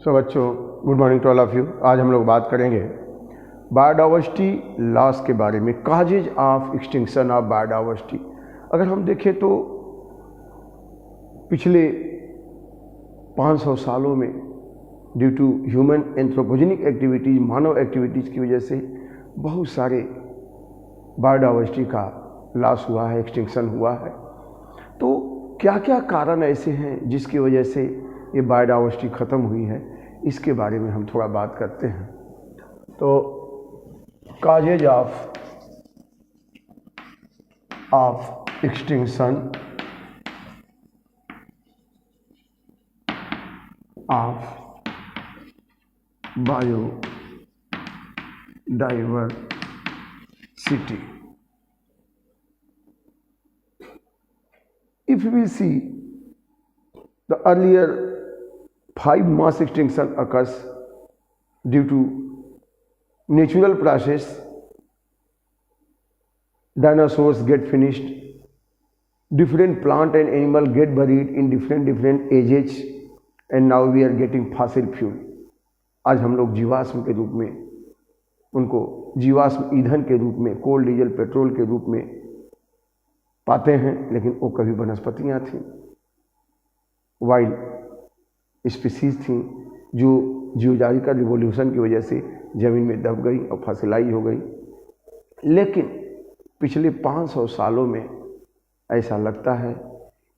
सो बच्चों, good morning to all of you. आज हम लोग बात करेंगे बायोडाइवर्सिटी लॉस के बारे में, causes of extinction of biodiversity. अगर हम देखें तो पिछले 500 सालों में due to human anthropogenic activities, मानव एक्टिविटीज़ की वजह से बहुत सारे बायोडाइवर्सिटी का लॉस हुआ है, एक्सटिंक्शन हुआ है। तो क्या क्या कारण ऐसे हैं जिसकी वजह से ये बायोडाइवर्सिटी ख़त्म हुई है, इसके बारे में हम थोड़ा बात करते हैं। तो causes of extinction of biodiversity. If we see the earlier 5 mass extinction occurs due to natural process. Dinosaurs get finished, different plant and animal get buried in different ages, and now we are getting fossil fuel. आज हम लोग जीवाश्म के रूप में उनको जीवाश्म ईंधन के रूप में, कोल, डीजल, पेट्रोल के रूप में पाते हैं, लेकिन वो कभी वनस्पतियाँ थीं, वाइल्ड स्पीसीज थी जो जियोलॉजिकल रिवोल्यूशन की वजह से ज़मीन में दब गई और फसलाई हो गई। लेकिन पिछले 500 सालों में ऐसा लगता है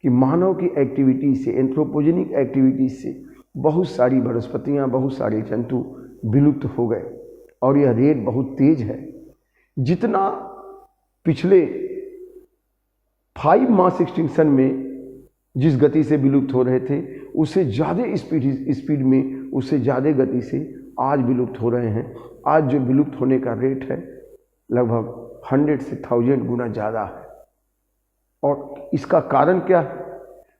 कि मानव की एक्टिविटी से, एंथ्रोपोजेनिक एक्टिविटी से बहुत सारी वनस्पतियाँ, बहुत सारे जंतु विलुप्त हो गए और यह रेट बहुत तेज है। जितना पिछले 5 मास एक्सटिंक्शन में जिस गति से विलुप्त हो रहे थे, उससे ज़्यादा स्पीड में, उससे ज़्यादा गति से आज विलुप्त हो रहे हैं। आज जो विलुप्त होने का रेट है लगभग 100 से 1000 गुना ज़्यादा है। और इसका कारण क्या है?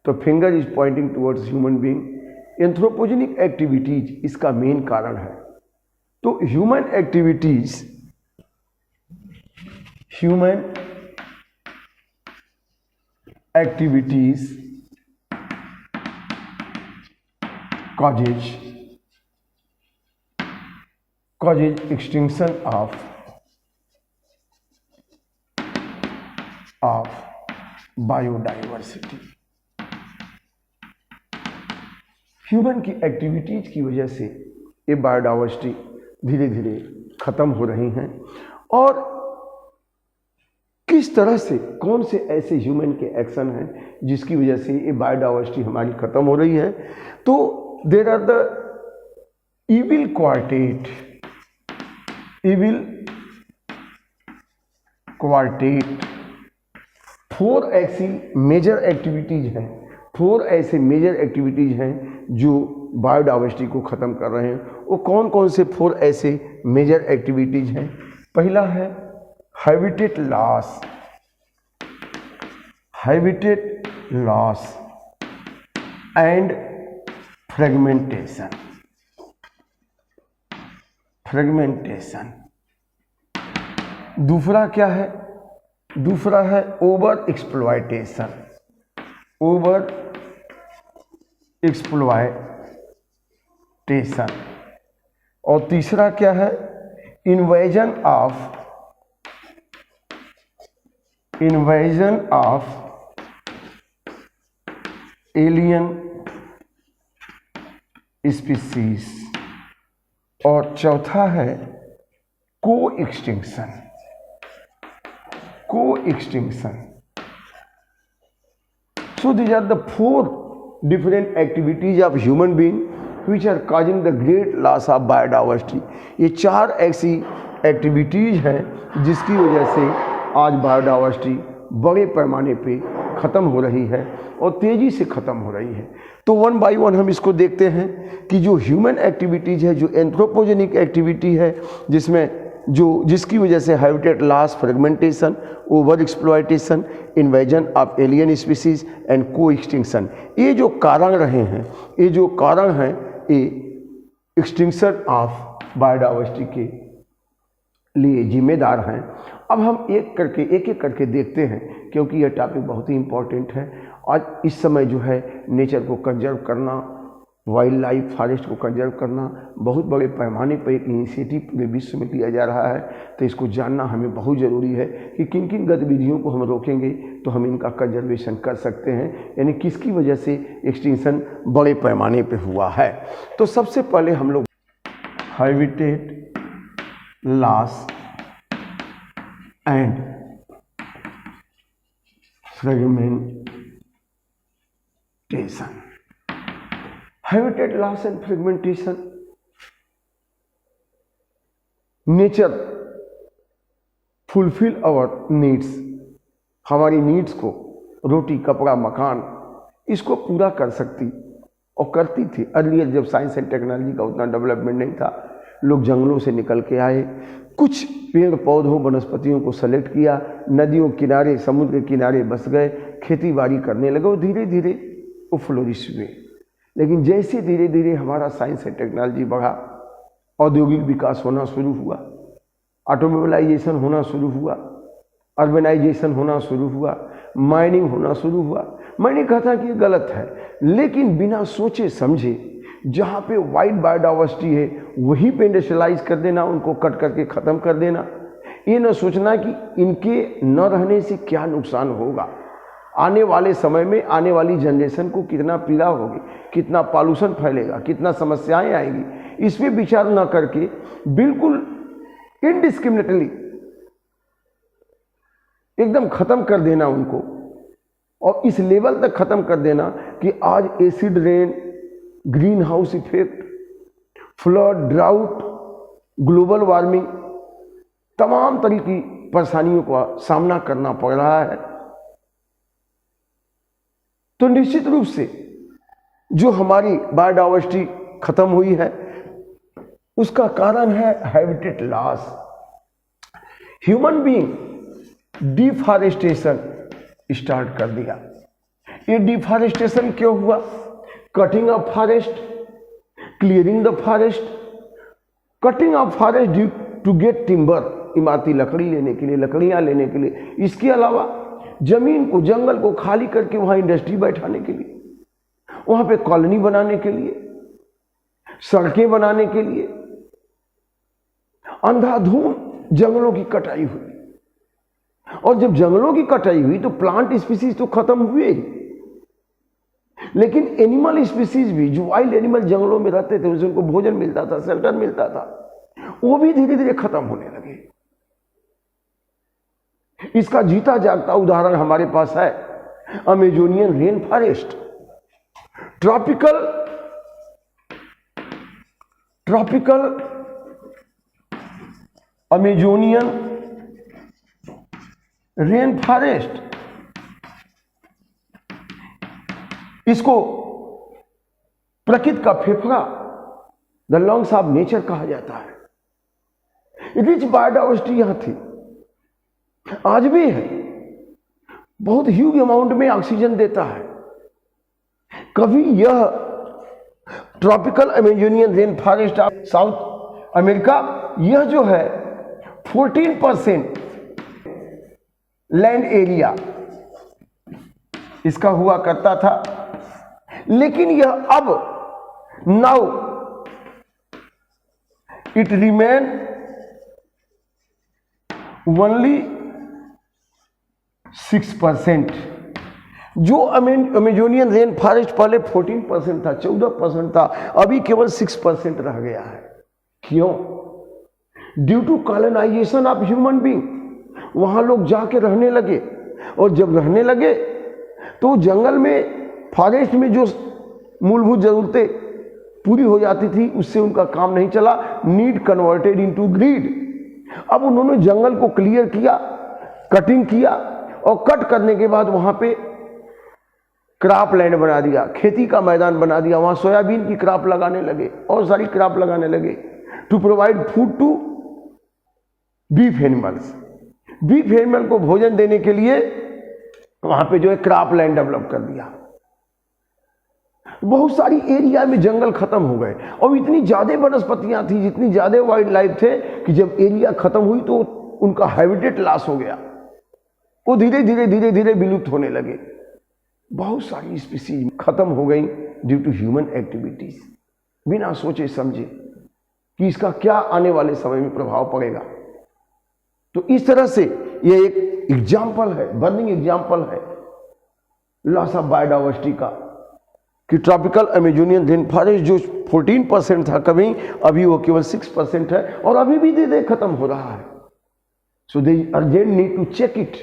तो finger is pointing towards human being. Anthropogenic activities इसका मेन कारण है। तो human activities causes extinction of biodiversity। Human की एक्टिविटीज की वजह से ये बायोडाइवर्सिटी धीरे धीरे खत्म हो रही हैं। और किस तरह से, कौन से ऐसे ह्यूमन के एक्शन हैं जिसकी वजह से ये बायोडाइवर्सिटी हमारी खत्म हो रही है? तो there are the evil quartet 4 ऐसी मेजर एक्टिविटीज हैं, 4 ऐसे मेजर एक्टिविटीज हैं जो बायोडाइवर्सिटी को ख़त्म कर रहे हैं। वो कौन कौन से 4 ऐसे मेजर एक्टिविटीज हैं? पहला है हैबिटेट लॉस एंड फ्रेगमेंटेशन। दूसरा क्या है? दूसरा है ओवर एक्सप्लॉयटेशन। और तीसरा क्या है? Invasion of alien species. और चौथा है को extinction. So these are the 4 different activities of human being which are causing the great loss of biodiversity। ये 4 ऐसी एक्टिविटीज हैं जिसकी वजह से आज बायोडाइवर्सिटी बड़े पैमाने पे ख़त्म हो रही है और तेज़ी से ख़त्म हो रही है। तो 1 बाय 1 हम इसको देखते हैं कि जो ह्यूमन एक्टिविटीज़ है, जो एंथ्रोपोजेनिक एक्टिविटी है, जिसकी वजह से habitat loss, fragmentation, over exploitation, invasion of alien species and को एक्सटिंक्शन, ये जो कारण हैं, ये एक्सटिंक्शन ऑफ बायोडाइवर्सिटी के लिए जिम्मेदार हैं। अब हम एक एक करके देखते हैं, क्योंकि यह टॉपिक बहुत ही इम्पोर्टेंट है। आज इस समय जो है नेचर को कंजर्व करना वाइल्ड लाइफ फॉरेस्ट को कंजर्व करना बहुत बड़े पैमाने पर एक इनिशिएटिव पूरे विश्व में लिया जा रहा है। तो इसको जानना हमें बहुत ज़रूरी है कि किन किन गतिविधियों को हम रोकेंगे तो हम इनका कंजर्वेशन कर सकते हैं, यानी किसकी वजह से एक्सटिंक्शन बड़े पैमाने पे हुआ है। तो सबसे पहले हम लोग habitat loss and fragmentation. Habitat loss and fragmentation, nature fulfil our needs, हमारी नीड्स को रोटी कपड़ा मकान इसको पूरा कर सकती और करती थी। अर्लियर जब साइंस एंड टेक्नोलॉजी का उतना डेवलपमेंट नहीं था, लोग जंगलों से निकल के आए, कुछ पेड़ पौधों वनस्पतियों को सेलेक्ट किया, नदियों किनारे समुद्र के किनारे बस गए, खेती बाड़ी करने लगे और धीरे धीरे वो फ्लोरिश हुए। लेकिन जैसे धीरे धीरे हमारा साइंस एंड टेक्नोलॉजी बढ़ा, औद्योगिक विकास होना शुरू हुआ, ऑटोमोबाइलाइजेशन होना शुरू हुआ, अर्बनाइजेशन होना शुरू हुआ, माइनिंग होना शुरू हुआ। मैंने कहा था कि ये गलत है, लेकिन बिना सोचे समझे जहाँ पे वाइड बायोडाइवर्सिटी है वहीं पे इंडस्ट्रियलाइज कर देना, उनको कट करके ख़त्म कर देना, ये न सोचना कि इनके न रहने से क्या नुकसान होगा, आने वाले समय में आने वाली जनरेशन को कितना पीड़ा होगी, कितना पॉल्यूशन फैलेगा, कितना समस्याएं आएंगी, इस पर विचार न करके बिल्कुल इनडिस्क्रिमिनेटली एकदम ख़त्म कर देना उनको, और इस लेवल तक ख़त्म कर देना कि आज acid rain, green house effect, flood, drought, global warming, तमाम तरह की परेशानियों का सामना करना पड़ रहा है। तो निश्चित रूप से जो हमारी बायोडाइवर्सिटी खत्म हुई है उसका कारण है habitat loss. Human being deforestation start कर दिया। ये डिफॉरेस्टेशन क्यों हुआ? Cutting of forest, clearing the forest, cutting of forest due to get timber, इमारती लकड़ी लेने के लिए, लकड़ियां लेने के लिए, इसके अलावा जमीन को, जंगल को खाली करके वहां इंडस्ट्री बैठाने के लिए, वहां पे कॉलोनी बनाने के लिए, सड़कें बनाने के लिए, अंधाधुंध जंगलों की कटाई हुई। और जब जंगलों की कटाई हुई तो प्लांट स्पीसीज तो खत्म हुए ही, लेकिन एनिमल स्पीसीज भी, जो वाइल्ड एनिमल जंगलों में रहते थे, उनसे उनको भोजन मिलता था, शेल्टर मिलता था, वो भी धीरे धीरे खत्म होने लगे। इसका जीता जागता उदाहरण हमारे पास है Amazonian rain forest. Tropical Amazonian rain forest, इसको प्रकृति का फेफड़ा, द लंग्स ऑफ नेचर कहा जाता है। रिच बायोडाइवर्सिटी यहां थी, आज भी है, बहुत ह्यूज अमाउंट में ऑक्सीजन देता है। कभी यह tropical Amazonian rain forest of south America, यह जो है 14% लैंड एरिया इसका हुआ करता था, लेकिन यह अब नाउ इट रिमेन ओनली 6%। जो अमेजोनियन रेन फॉरेस्ट पहले 14% था, 14% था, अभी केवल 6% रह गया है। क्यों? Due to colonisation of human being. वहां लोग जाके रहने लगे, और जब रहने लगे तो जंगल में, फॉरेस्ट में जो मूलभूत जरूरतें पूरी हो जाती थी, उससे उनका काम नहीं चला। Need converted into greed. अब उन्होंने जंगल को क्लियर किया, कटिंग किया, और कट करने के बाद वहां पे क्रॉप लैंड बना दिया, खेती का मैदान बना दिया। वहां सोयाबीन की क्रॉप लगाने लगे और सारी क्रॉप लगाने लगे to provide food to beef animals. Beef animal को भोजन देने के लिए वहां पे जो है क्रॉप लैंड डेवलप कर दिया। बहुत सारी एरिया में जंगल खत्म हो गए, और इतनी ज्यादा वनस्पतियां थी, जितनी ज्यादा वाइल्ड लाइफ थे, कि जब एरिया खत्म हुई तो उनका हैबिटेट लॉस हो गया। वो धीरे धीरे विलुप्त होने लगे। बहुत सारी स्पीसीज खत्म हो गई, ड्यू टू ह्यूमन एक्टिविटीज, बिना सोचे समझे कि इसका क्या आने वाले समय में प्रभाव पड़ेगा। तो इस तरह से यह एक एग्जाम्पल है, बर्निंग एग्जाम्पल है लॉस ऑफ बायोडाइवर्सिटी का, कि ट्रॉपिकल अमेजोनियन रेन फॉरेस्ट जो 14% था कभी, अभी वो केवल 6% है और अभी भी धीरे खत्म हो रहा है। So they urgent need to check it,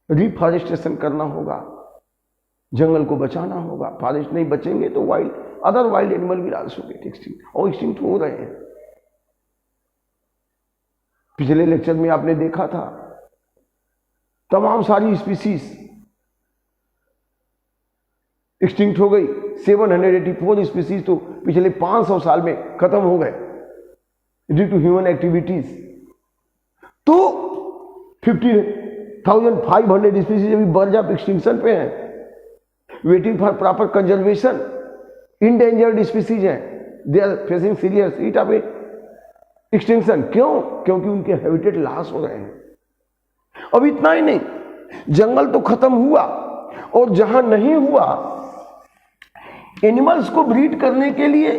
reforestation करना होगा, जंगल को बचाना होगा। फॉरेस्ट नहीं बचेंगे तो अदर वाइल्ड एनिमल भी आल्सो गेट एक्सटिंक्ट, और एक्सटिंक्ट हो रहे हैं। पिछले लेक्चर में आपने देखा था तमाम सारी स्पीसीज एक्सटिंक्ट हो गई। 784 स्पीसीज तो पिछले 500 साल में खत्म हो गए ड्यू टू ह्यूमन एक्टिविटीज। तो 50,500 स्पीसीज अभी बर्ज ऑफ एक्सटिंक्शन पे हैं, waiting for proper conservation. Endangered species हैं, they are facing serious threat of extinction. क्यों? क्योंकि उनके हैबिटेट लॉस हो रहे हैं। अब इतना ही नहीं, जंगल तो खत्म हुआ और जहां नहीं हुआ, एनिमल्स को ब्रीड करने के लिए,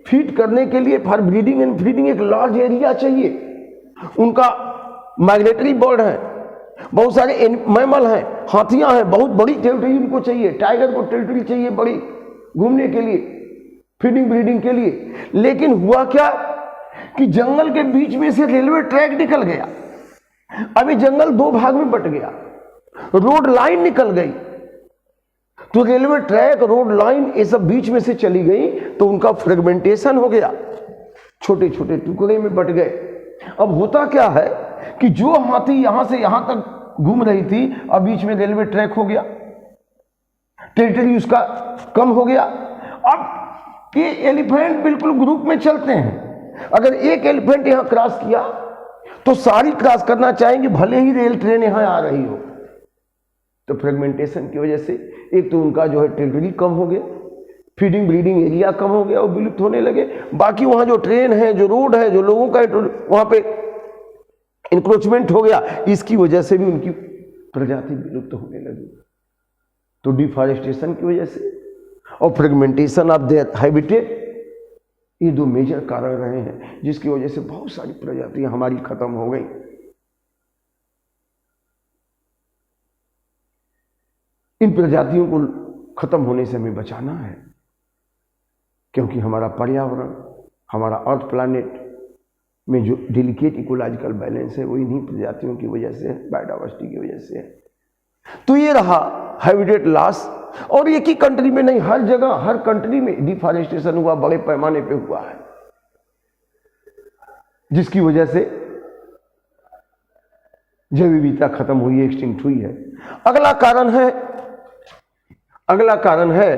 फीड करने के लिए, फॉर ब्रीडिंग एंड फीडिंग एक लार्ज एरिया चाहिए। उनका माइग्रेटरी बर्ड है, बहुत सारे मैमल हैं, हाथियां हैं, बहुत बड़ी टेरिटरी उनको चाहिए। टाइगर को टेरिटरी चाहिए बड़ी घूमने के लिए, फीडिंग ब्रीडिंग के लिए। लेकिन हुआ क्या कि जंगल के बीच में से रेलवे ट्रैक निकल गया। अभी जंगल 2 भाग में बट गया, रोड लाइन निकल गई, तो रेलवे ट्रैक, रोड लाइन ये सब बीच में से चली गई, तो उनका फ्रेगमेंटेशन हो गया, छोटे छोटे टुकड़े में बट गए। अब होता क्या है कि जो हाथी यहां से यहां तक घूम रही थी, अब बीच में रेलवे ट्रैक हो गया, टेरिटरी उसका कम हो गया। अब ये एलिफेंट बिल्कुल ग्रुप में चलते हैं। अगर एक एलिफेंट यहां क्रॉस किया तो सारी क्रॉस करना चाहेंगे, भले ही रेल ट्रेन यहां आ रही हो। तो फ्रेगमेंटेशन की वजह से एक तो उनका जो है टेरिटरी कम हो गया, फीडिंग ब्रीडिंग एरिया कम हो गया, वो विलुप्त होने लगे। बाकी वहां जो ट्रेन है, जो रोड है, जो लोगों का वहां पे इंक्रोचमेंट हो गया, इसकी वजह से भी उनकी प्रजाति विलुप्त होने लगी। तो डिफॉरेस्टेशन की वजह से और फ्रेगमेंटेशन ऑफ देयर हैबिटेट, ये 2 मेजर कारण रहे हैं जिसकी वजह से बहुत सारी प्रजातियां हमारी खत्म हो गई। इन प्रजातियों को खत्म होने से हमें बचाना है, क्योंकि हमारा पर्यावरण, हमारा अर्थ प्लैनेट में जो डेलिकेट इकोलॉजिकल बैलेंस है वो इन्हीं प्रजातियों की वजह से है, बायोडाइवर्सिटी की वजह से है। तो ये रहा हैबिटेट लॉस। और एक ही कंट्री में नहीं, हर जगह, हर कंट्री में डिफॉरेस्टेशन हुआ, बड़े पैमाने पे हुआ है, जिसकी वजह से जैव विविधता खत्म हुई है, एक्सटिंक्ट हुई है। अगला कारण है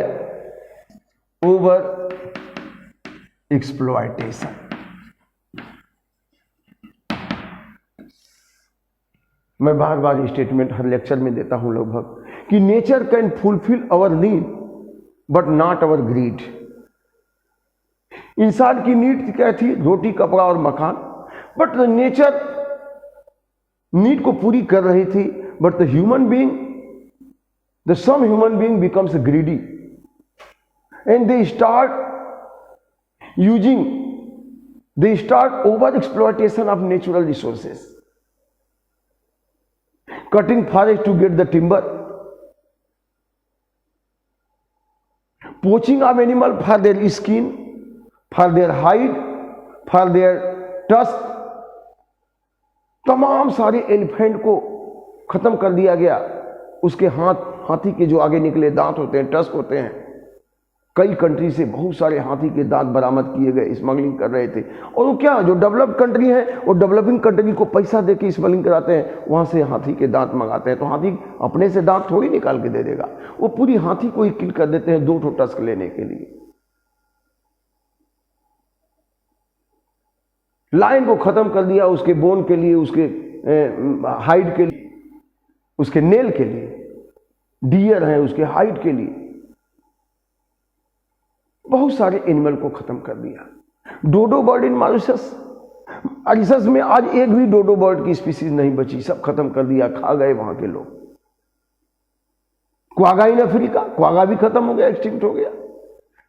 ओवर एक्सप्लॉयटेशन। मैं बार बार स्टेटमेंट हर लेक्चर में देता हूं लगभग, कि nature can fulfil our need but not our greed. इंसान की नीड क्या थी? रोटी, कपड़ा और मकान। बट नेचर नीड को पूरी कर रही थी, but the human being, the some human being becomes greedy and they start over exploitation of natural resources, cutting forest to get the timber, poaching of animal for their skin, for their hide, for their tusk। तमाम सारे elephant को खत्म कर दिया गया। उसके हाथी के जो आगे निकले दांत होते हैं, टस्क होते हैं, कई कंट्री से बहुत सारे हाथी के दांत बरामद किए गए, स्मगलिंग कर रहे थे। और वो क्या, जो डेवलप्ड कंट्री है वो डेवलपिंग कंट्री को पैसा देके स्मगलिंग कराते हैं, वहां से हाथी के दांत मंगाते हैं। तो हाथी अपने से दांत थोड़ी निकाल के दे देगा, वो पूरी हाथी को ही किल कर देते हैं 2 टस्क लेने के लिए। लायन को खत्म कर दिया उसके बोन के लिए, उसके हाइड के लिए, उसके नेल के लिए। डियर है उसके हाइड के लिए। बहुत सारे एनिमल को खत्म कर दिया। डोडो बर्ड इन मॉरिशस में आज एक भी डोडो बर्ड की स्पीसीज नहीं बची, सब खत्म कर दिया, खा गए वहां के लोग। क्वागा इन अफ्रीका, क्वागा भी खत्म हो गया, एक्सटिंक्ट हो गया।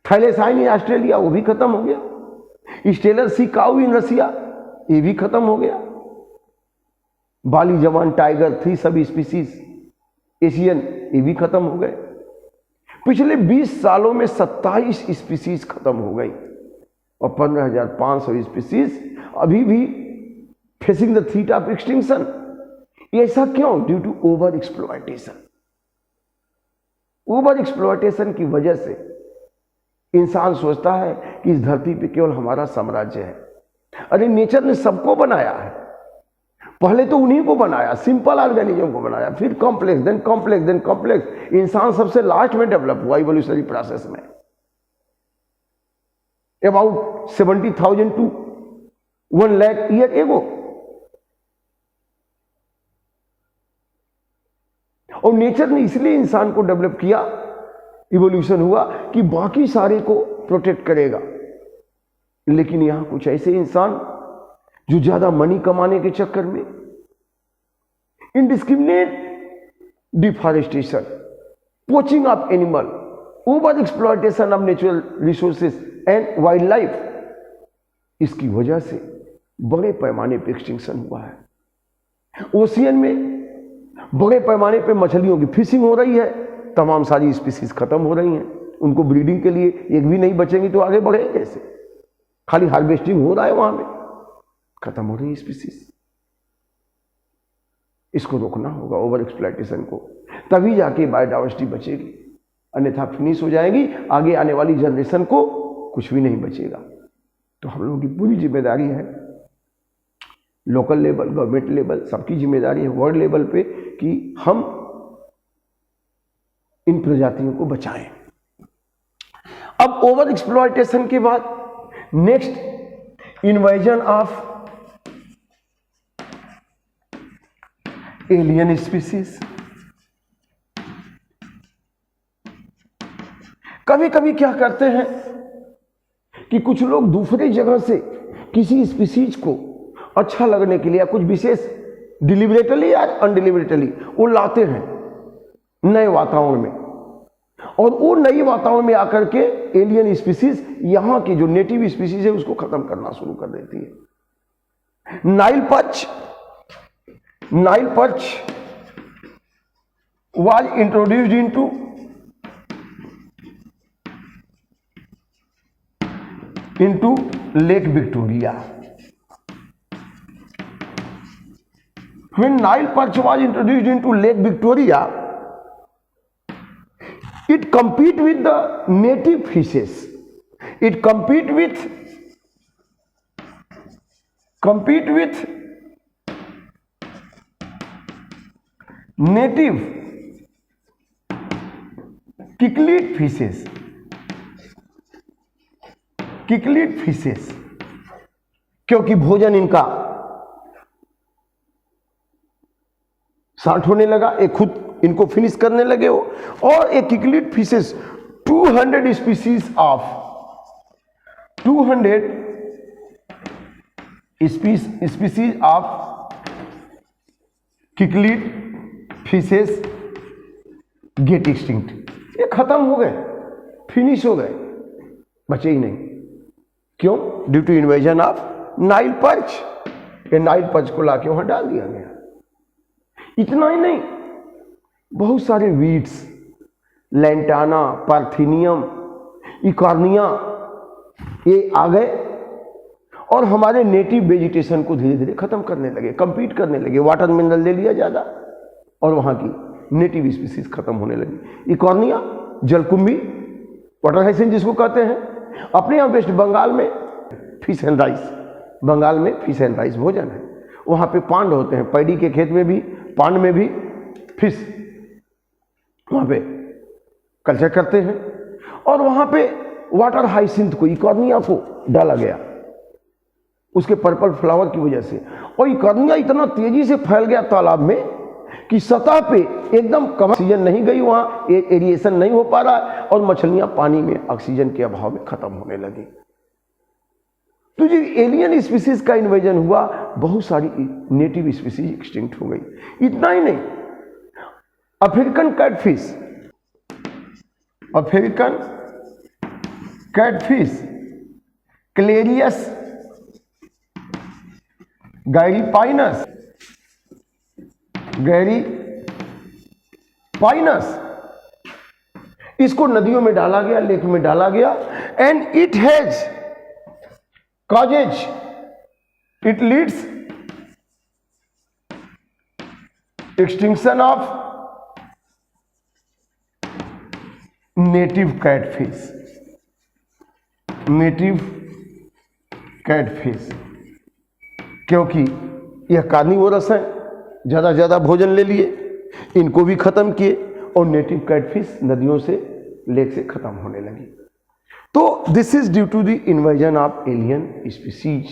थैलेसाइन इन ऑस्ट्रेलिया वो भी खत्म हो गया। स्टेलर सी काऊ इन रसिया ये भी खत्म हो गया। बाली जवान टाइगर 3 सब स्पीसीज एशियन ये भी खत्म हो गए। पिछले 20 सालों में 27 स्पीसीज खत्म हो गई और 15,500 स्पीसीज अभी भी facing the threat of extinction. ऐसा क्यों? Due to over exploitation. Over exploitation की वजह से इंसान सोचता है कि इस धरती पे केवल हमारा साम्राज्य है। अरे नेचर ने सबको बनाया है, पहले तो उन्हीं को बनाया, सिंपल ऑर्गेनिज्म को बनाया, फिर complex, then complex, then complex. इंसान सबसे लास्ट में डेवलप हुआ इवोल्यूशनरी प्रोसेस में, about 70,000 to 1 lakh year ago. और नेचर ने इसलिए इंसान को डेवलप किया, इवोल्यूशन हुआ कि बाकी सारे को प्रोटेक्ट करेगा। लेकिन यहां कुछ ऐसे इंसान जो ज्यादा मनी कमाने के चक्कर में indiscriminate deforestation, poaching of animal, over exploitation of natural resources and wild life, इसकी वजह से बड़े पैमाने पर एक्सटिंक्शन हुआ है। ओशियन में बड़े पैमाने पे मछलियों की फिशिंग हो रही है, तमाम सारी स्पीसीज खत्म हो रही हैं। उनको ब्रीडिंग के लिए एक भी नहीं बचेंगी तो आगे बढ़े कैसे? खाली हार्वेस्टिंग हो रहा है, वहां में खत्म हो रही है स्पीसीज। इसको रोकना होगा ओवर एक्सप्लॉयटेशन को, तभी जाके बायोडाइवर्सिटी बचेगी, अन्यथा फिनिश हो जाएगी। आगे आने वाली जनरेशन को कुछ भी नहीं बचेगा। तो हम लोगों की पूरी जिम्मेदारी है, लोकल लेवल, गवर्नमेंट लेवल, सबकी जिम्मेदारी है वर्ल्ड लेवल पे कि हम इन प्रजातियों को बचाएं। अब ओवर एक्सप्लॉयटेशन के बाद next invasion of alien species. कभी कभी क्या करते हैं कि कुछ लोग दूसरी जगह से किसी स्पीसीज को अच्छा लगने के लिए या कुछ विशेष डिलिबरेटली या अनडिलिबरेटली वो लाते हैं नए वातावरण में, और वो नई वातावरण में आकर के एलियन स्पीसीज यहाँ की जो नेटिव स्पीसीज है उसको खत्म करना शुरू कर देती है। Nile perch was introduced into Lake Victoria. When Nile perch was introduced into Lake Victoria, it compete with the native fishes. It compete with native cichlid fishes, क्योंकि भोजन इनका शार्ट होने लगा, एक खुद इनको फिनिश करने लगे हो। और एक cichlid fishes 200 species of cichlid fishes get extinct, ये खत्म हो गए, फिनिश हो गए, बचे ही नहीं। क्यों? Due to invasion of Nile perch. ये नाइल पर्च को लाके वहां डाल दिया गया। इतना ही नहीं, बहुत सारे वीड्स, लैंटाना, पार्थेनियम, इकॉर्निया, ये आ गए और हमारे नेटिव वेजिटेशन को धीरे धीरे खत्म करने लगे, कंपीट करने लगे। वाटर मिनरल ले लिया ज्यादा और वहां की नेटिव स्पीसीज खत्म होने लगी। इकॉर्निया, जलकुंभी, वाटर हाइसिन जिसको कहते हैं, अपने यहाँ वेस्ट बंगाल में फिश एंड राइस, बंगाल में फिश एंड राइस भोजन है। वहां पे पांड होते हैं, पैडी के खेत में भी, पांड में भी फिश वहां पे कल्चर करते हैं। और वहां पे वाटर हाइसिंथ को, इकॉर्निया को डाला गया उसके पर्पल फ्लावर की वजह से। और इकॉर्निया इतना तेजी से फैल गया तालाब में कि सतह पे एकदम कम ऑक्सीजन नहीं गई, वहां एरिएशन नहीं हो पा रहा और मछलियां पानी में ऑक्सीजन के अभाव में खत्म होने लगी। तो जो एलियन स्पीसीज का इन्वेजन हुआ, बहुत सारी नेटिव स्पीसीज एक्सटिंक्ट हो गई। इतना ही नहीं, African catfish, African catfish, Clarias gariepinus, इसको नदियों में डाला गया, लेक में डाला गया, and it has causes, it leads extinction of native catfish, क्योंकि यह कार्निवोरस है, ज्यादा ज्यादा भोजन ले लिए, इनको भी खत्म किए और नेटिव कैटफिश नदियों से, लेक से खत्म होने लगी। तो this is due to the invasion of alien species,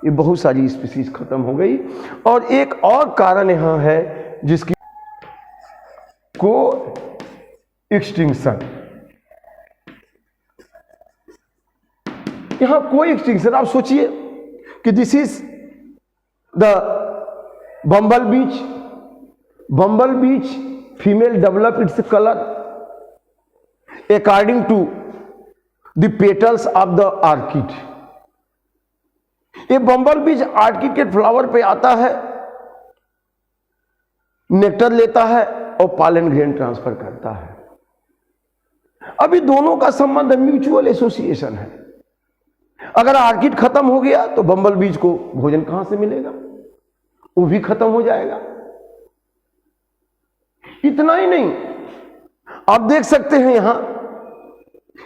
ये बहुत सारी स्पीसीज खत्म हो गई। और एक और कारण यहां है जिसकी को एक्सटिंक्शन, यहां कोई एक्सटिंक्शन, आप सोचिए कि this is the bumble bee, female develop its colour according to the petals of the orchid. ये बम्बल बीच ऑर्किड के फ्लावर पे आता है, नेक्टर लेता है और पॉलन ग्रेन ट्रांसफर करता है। अभी दोनों का संबंध म्यूचुअल एसोसिएशन है। अगर ऑर्किड खत्म हो गया तो बम्बल बीज को भोजन कहां से मिलेगा, वो भी खत्म हो जाएगा। इतना ही नहीं, आप देख सकते हैं यहां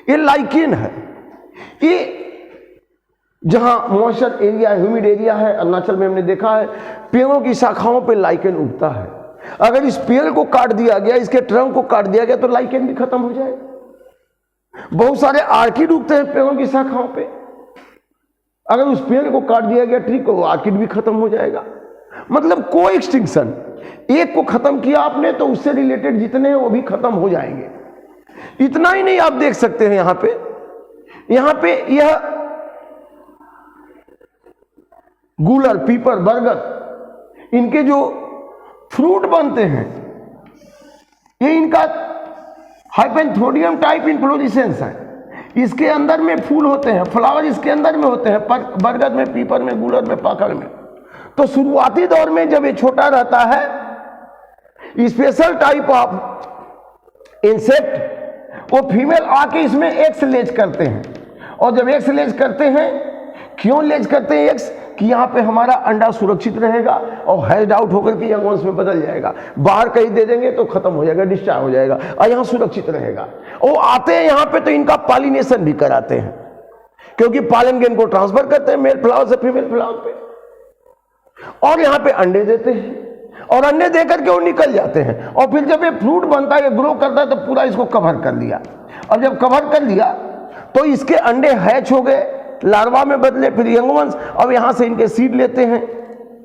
ये लाइकेन है, ये जहां मॉइस्चर एरिया, ह्यूमिड एरिया है, अरुणाचल में हमने देखा है पेड़ों की शाखाओं पे लाइकेन उगता है। अगर इस पेड़ को काट दिया गया, इसके ट्रंक को काट दिया गया तो लाइकेन भी खत्म हो जाएगा। बहुत सारे ऑर्किड उगते हैं पेड़ों की शाखाओं पे, अगर उस पेड़ को काट दिया गया ट्री को, ऑर्किड भी खत्म हो जाएगा। मतलब को एक्सटिंक्शन, एक को खत्म किया आपने तो उससे रिलेटेड जितने हैं वो भी खत्म हो जाएंगे। इतना ही नहीं, आप देख सकते हैं यहां पे यह गूलर, पीपर, बरगद, इनके जो फ्रूट बनते हैं, ये इनका हाइपेंथोडियम टाइप इन्फ्लोरेसेंस है। इसके अंदर में फूल होते हैं, फ्लावर इसके अंदर में होते हैं, बरगद में, पीपर में, गूलर में, पाकड़ में। तो शुरुआती दौर में जब ये छोटा रहता है, स्पेशल टाइप ऑफ इंसेक्ट, वो फीमेल आके इसमें एग्स लेज करते हैं। और जब एग्स लेज करते हैं, क्यों लेज करते हैं एग्स, कि यहाँ पे हमारा अंडा सुरक्षित रहेगा और हैज आउट होकर के यंग वंश में बदल जाएगा। बाहर कहीं दे देंगे तो खत्म हो जाएगा, डिस्चार्ज हो जाएगा, और यहाँ सुरक्षित रहेगा। वो आते हैं यहाँ पे तो इनका पॉलिनेशन भी कराते हैं, क्योंकि पॉलन ग्रेन को ट्रांसफर करते हैं मेल फ्लावर से फीमेल फ्लावर पे, और यहाँ पे अंडे देते हैं, और अंडे दे करके वो निकल जाते हैं। और फिर जब ये फ्रूट बनता है, ग्रो करता है, तो पूरा इसको कवर कर लिया। और जब कवर कर लिया तो इसके अंडे हैच हो गए, लार्वा में बदले, फिर यंग वंश। अब यहां से इनके सीड लेते हैं,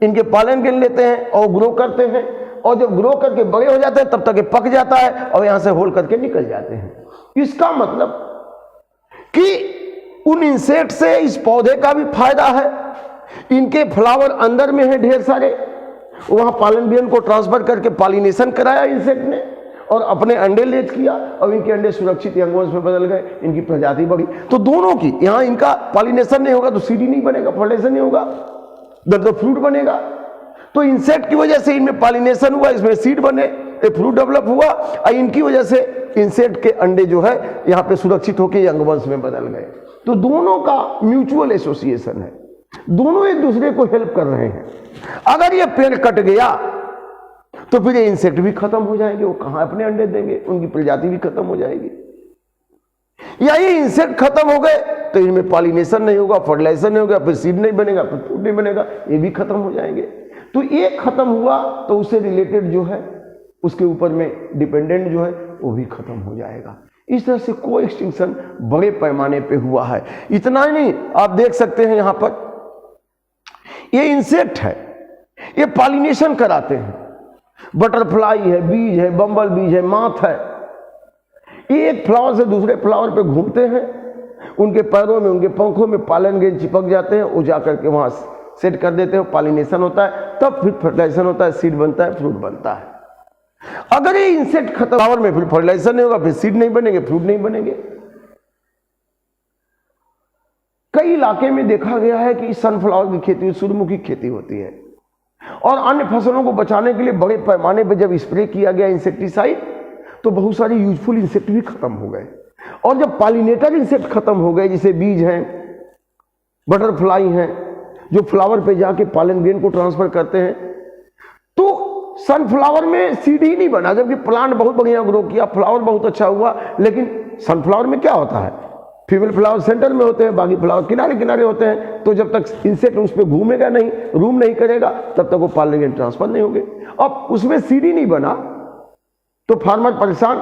इनके पॉलन ग्रेन लेते हैं और ग्रो करते हैं। और जब ग्रो करके बड़े हो जाते हैं तब तक ये पक जाता है और यहां से होल करके निकल जाते हैं। इसका मतलब कि उन इंसेक्ट से इस पौधे का भी फायदा है। इनके फ्लावर अंदर में है ढेर सारे, वहां पॉलन ग्रेन को ट्रांसफर करके पॉलिनेशन कराया इंसेक्ट ने, और अपने अंडे लेज किया, और इनके अंडे सुरक्षित यंग वंश में बदल गए, इनकी प्रजाति बढ़ी। तो दोनों की, यहां इनका पॉलिनेशन नहीं होगा तो सीड ही नहीं बनेगा, फर्टिलाइजेशन नहीं होगा, तो फ्रूट बनेगा। तो इंसेक्ट की वजह से इनमें पॉलिनेशन हुआ, इसमें सीड बने, एक फ्रूट डेवलप हुआ, और इनकी वजह से इंसेक्ट के अंडे जो है यहाँ पे सुरक्षित होकर यंग वंश में बदल गए। तो दोनों का म्यूचुअल एसोसिएशन है, दोनों एक दूसरे को हेल्प कर रहे हैं। अगर ये पेड़ कट गया तो फिर ये इंसेक्ट भी खत्म हो जाएंगे, वो कहां अपने अंडे देंगे, उनकी प्रजाति भी खत्म हो जाएगी। या ये इंसेक्ट खत्म हो गए तो इनमें पॉलिनेशन नहीं होगा, फर्टिलाइजेशन नहीं होगा, फिर सीड नहीं बनेगा, फिर फ्रूट नहीं बनेगा, ये भी खत्म हो जाएंगे। तो एक खत्म हुआ तो उससे रिलेटेड जो है, उसके ऊपर में डिपेंडेंट जो है, वो भी खत्म हो जाएगा। इस तरह से को एक्सटिंक्शन बड़े पैमाने पे हुआ है। इतना ही नहीं, आप देख सकते हैं यहां पर ये इंसेक्ट है, ये पॉलिनेशन कराते हैं। बटरफ्लाई है, बीज है, बम्बल बीज है, माथ है, ये एक फ्लावर से दूसरे फ्लावर पे घूमते हैं, उनके पैरों में, उनके पंखों में पॉलन ग्रेन चिपक जाते हैं, वो जाकर के वहां सेट कर देते हैं, पॉलिनेशन होता है, तब फिर फर्टिलाइजेशन होता है, सीड बनता है, फ्रूट बनता है। अगर ये इंसेक्ट खत्म, फ्लावर में फिर फर्टिलाइजेशन नहीं होगा, फिर सीड नहीं बनेंगे, फ्रूट नहीं बनेंगे। कई इलाके में देखा गया है कि सनफ्लावर की खेती, सूर्यमुखी की खेती होती है, और अन्य फसलों को बचाने के लिए बड़े पैमाने पर जब स्प्रे किया गया इंसेक्टिसाइड, तो बहुत सारे यूजफुल इंसेक्ट भी खत्म हो गए। और जब पॉलिनेटर इंसेक्ट खत्म हो गए, जैसे बीज हैं, बटरफ्लाई हैं, जो फ्लावर पे जाके पॉलन ग्रेन को ट्रांसफर करते हैं, तो सनफ्लावर में सीड ही नहीं बना, जबकि प्लांट बहुत बढ़िया ग्रो किया, फ्लावर बहुत अच्छा हुआ। लेकिन सनफ्लावर में क्या होता है, फीमेल फ्लावर सेंटर में होते हैं, बाकी फ्लावर किनारे किनारे होते हैं। तो जब तक इंसेक्ट उस पर घूमेगा नहीं, रूम नहीं करेगा, तब तक वो पॉलन ग्रेन ट्रांसफर नहीं होंगे। अब उसमें सीड ही नहीं बना तो फार्मर परेशान।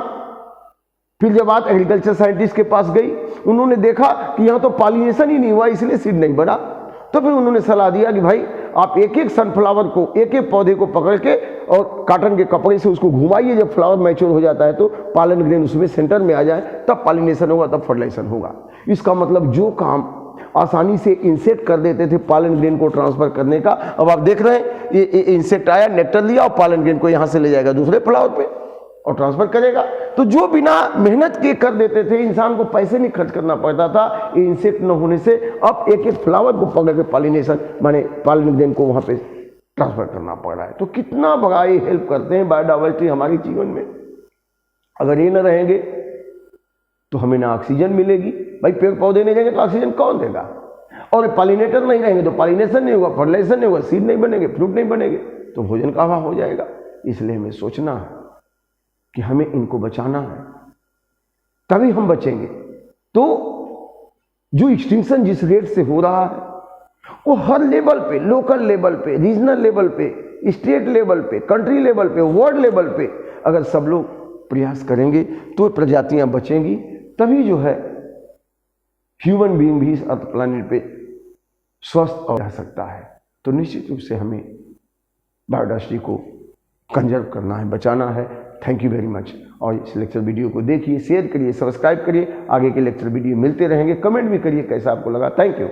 फिर जब बात एग्रीकल्चर साइंटिस्ट के पास गई, उन्होंने देखा कि यहाँ तो पॉलिनेशन ही नहीं हुआ, इसलिए सीड नहीं बना। तो फिर उन्होंने सलाह दिया कि भाई आप एक एक सनफ्लावर को, एक एक पौधे को पकड़ के और काटन के कपड़े से उसको घुमाइए, जब फ्लावर मैच्योर हो जाता है तो पॉलन ग्रेन उसमें सेंटर में आ जाए, तब पॉलिनेशन होगा, तब फर्टिलाइजेशन होगा। इसका मतलब जो काम आसानी से इंसेक्ट कर देते थे पॉलन ग्रेन को ट्रांसफर करने का, अब आप देख रहे हैं ये इंसेक्ट आया, नेक्टर लिया और पॉलन ग्रेन को यहाँ से ले जाएगा दूसरे फ्लावर पे और ट्रांसफर करेगा। तो जो बिना मेहनत के कर देते थे, इंसान को पैसे नहीं खर्च करना पड़ता था, ये इंसेक्ट न होने से अब एक एक फ्लावर को पकड़ के पॉलिनेशन माने पॉलन ग्रेन को वहां पे ट्रांसफर करना पड़ रहा है। तो कितना बड़ा ये हेल्प करते हैं बायोडाइवर्सिटी हमारे जीवन में। अगर ये न रहेंगे तो हमें ना ऑक्सीजन मिलेगी, भाई पेड़ पौधे नहीं रहेंगे तो ऑक्सीजन कौन देगा, और पॉलिनेटर नहीं रहेंगे तो पॉलिनेशन नहीं होगा, फर्टिलाइजेशन नहीं होगा, सीड नहीं बनेंगे, फ्रूट नहीं बनेंगे, तो भोजन का अभाव हो जाएगा। इसलिए हमें सोचना है कि हमें इनको बचाना है, तभी हम बचेंगे। तो जो एक्सटिंक्शन जिस रेट से हो रहा है, वो हर लेवल पे, लोकल लेवल पे, रीजनल लेवल पे, स्टेट लेवल पे, कंट्री लेवल पे, वर्ल्ड लेवल पे अगर सब लोग प्रयास करेंगे तो प्रजातियां बचेंगी, तभी जो है ह्यूमन बीइंग भी इस अर्थ प्लैनेट पे स्वस्थ और रह सकता है। तो निश्चित रूप से हमें बायोडाइवर्सिटी को कंजर्व करना है, बचाना है। Thank you very much. और इस लेक्चर वीडियो को देखिए, शेयर करिए, सब्सक्राइब करिए। आगे के लेक्चर वीडियो मिलते रहेंगे। कमेंट भी करिए कैसा आपको लगा। Thank you.